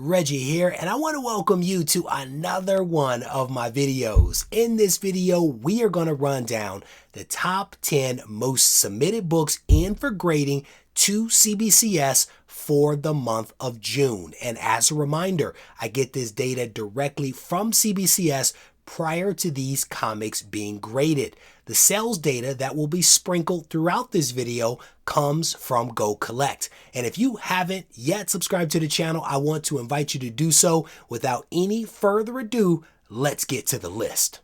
Reggie here, and I want to welcome you to another one of my videos. In this video, we are going to run down the top 10 most submitted books in for grading to CBCS for the month of June. And as a reminder, I get this data directly from CBCS prior to these comics being graded. The sales data that will be sprinkled throughout this video comes from Go Collect. And if you haven't yet subscribed to the channel, I want to invite you to do so. Without any further ado, let's get to the list.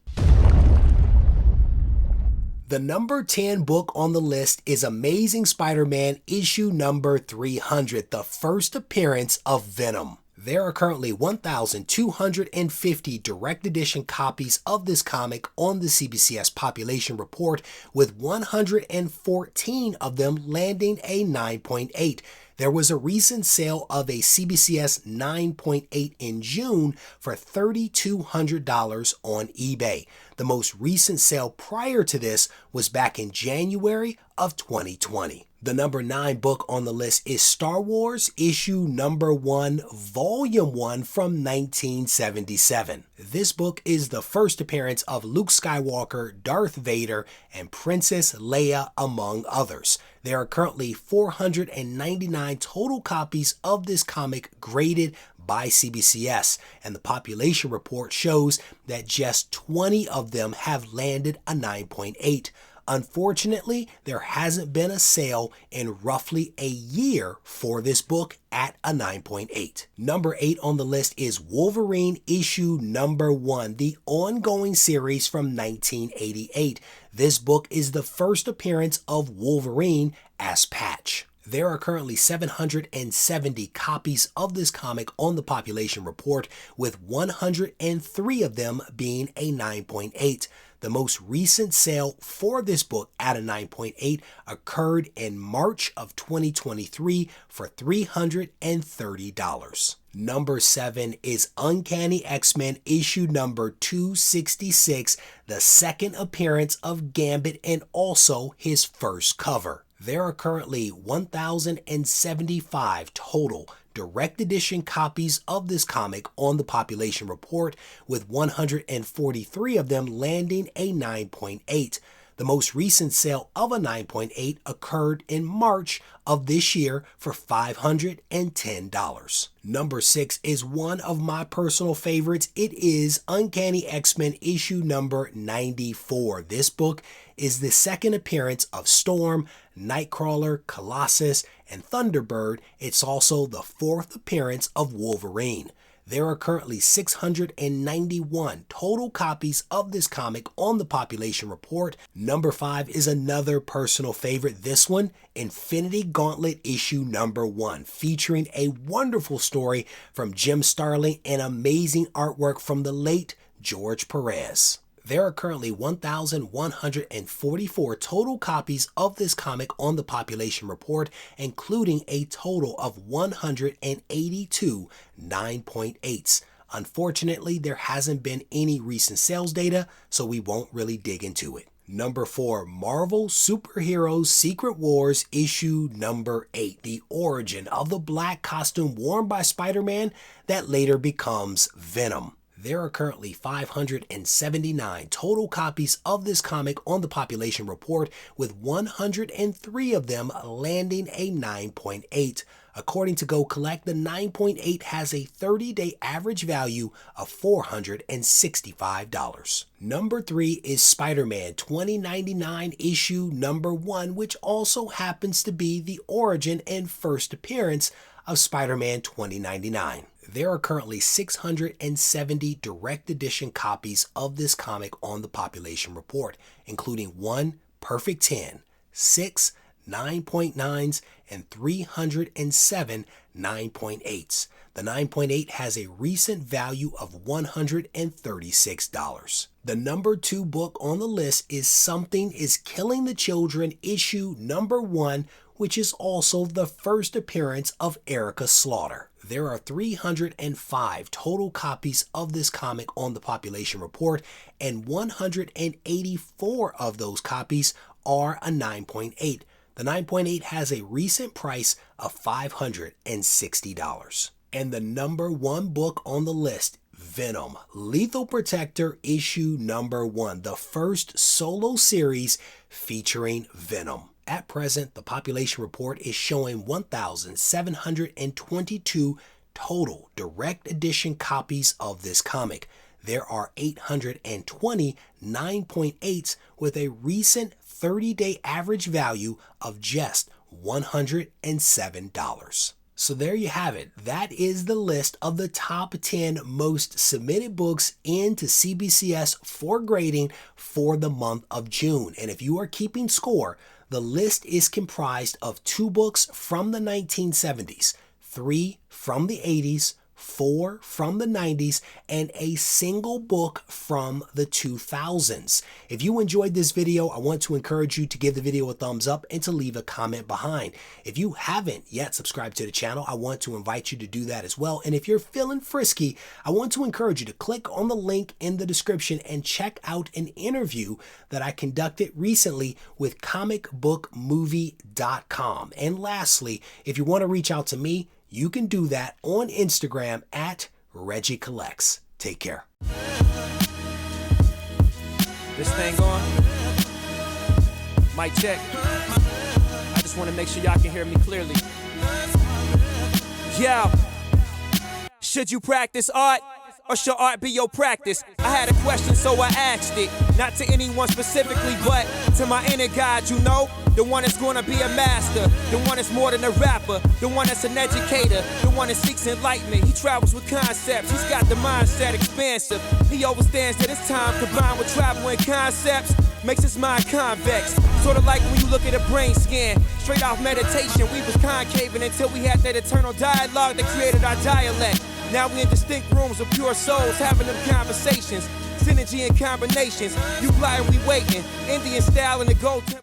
The number 10 book on the list is Amazing Spider-Man issue number 300, the first appearance of Venom. There are currently 1,250 direct edition copies of this comic on the CBCS population report, with 114 of them landing a 9.8. There was a recent sale of a CBCS 9.8 in June for $3,200 on eBay. The most recent sale prior to this was back in January of 2020. The number 9 book on the list is Star Wars issue number 1, volume 1 from 1977. This book is the first appearance of Luke Skywalker, Darth Vader, and Princess Leia, among others. There are currently 499 total copies of this comic graded by CBCS, and the population report shows that just 20 of them have landed a 9.8. Unfortunately, there hasn't been a sale in roughly a year for this book at a 9.8. Number 8 on the list is Wolverine issue number 1, the ongoing series from 1988. This book is the first appearance of Wolverine as Patch. There are currently 770 copies of this comic on the population report, with 103 of them being a 9.8. The most recent sale for this book at a 9.8 occurred in March of 2023 for $330. Number 7 is Uncanny X-Men issue number 266, the second appearance of Gambit and also his first cover. There are currently 1,075 total direct edition copies of this comic on the population report, with 143 of them landing a 9.8. The most recent sale of a 9.8 occurred in March of this year for $510. Number 6 is one of my personal favorites. It is Uncanny X-Men issue number 94. This book is the second appearance of Storm, Nightcrawler, Colossus, and Thunderbird. It's also the fourth appearance of Wolverine. There are currently 691 total copies of this comic on the population report. Number 5 is another personal favorite. This one, Infinity Gauntlet issue number 1, featuring a wonderful story from Jim Starlin and amazing artwork from the late George Perez. There are currently 1,144 total copies of this comic on the population report, including a total of 182 9.8s. Unfortunately, there hasn't been any recent sales data, so we won't really dig into it. Number 4, Marvel Superheroes Secret Wars issue number 8, the origin of the black costume worn by Spider-Man that later becomes Venom. There are currently 579 total copies of this comic on the population report, with 103 of them landing a 9.8. According to Go Collect, the 9.8 has a 30-day average value of $465. Number 3 is Spider-Man 2099 issue number 1, which also happens to be the origin and first appearance of Spider-Man 2099. There are currently 670 direct edition copies of this comic on the population report, including 1 Perfect 10, 6 9.9s, and 307 9.8s. The 9.8 has a recent value of $136. The number 2 book on the list is Something is Killing the Children issue number 1, which is also the first appearance of Erica Slaughter. There are 305 total copies of this comic on the population report, and 184 of those copies are a 9.8. The 9.8 has a recent price of $560. And the #1 book on the list, Venom, Lethal Protector issue #1, the first solo series featuring Venom. At present, the population report is showing 1,722 total direct edition copies of this comic. There are 820 9.8s with a recent 30-day average value of just $107. So there you have it. That is the list of the top 10 most submitted books into CBCS for grading for the month of June. And if you are keeping score, the list is comprised of 2 books from the 1970s, 3 from the 80s, 4 from the 90s, and a single book from the 2000s. If you enjoyed this video, I want to encourage you to give the video a thumbs up and to leave a comment behind. If you haven't yet subscribed to the channel, I want to invite you to do that as well. And if you're feeling frisky, I want to encourage you to click on the link in the description and check out an interview that I conducted recently with comicbookmovie.com. And lastly, if you want to reach out to me, you can do that on Instagram at Regie Collects. Take care. This thing on? Mic check. I just want to make sure y'all can hear me clearly. Yeah. Should you practice art? Or should art be your practice? I had a question, so I asked it. Not to anyone specifically, but to my inner God, you know? The one that's gonna be a master. The one that's more than a rapper. The one that's an educator. The one that seeks enlightenment. He travels with concepts. He's got the mindset expansive. He understands that it's time combined with travel and concepts makes his mind convex. Sort of like when you look at a brain scan. Straight off meditation, we was concaving until we had that eternal dialogue that created our dialect. Now we in distinct rooms of pure souls having them conversations. Synergy and combinations. You fly and we waiting. Indian style in the gold.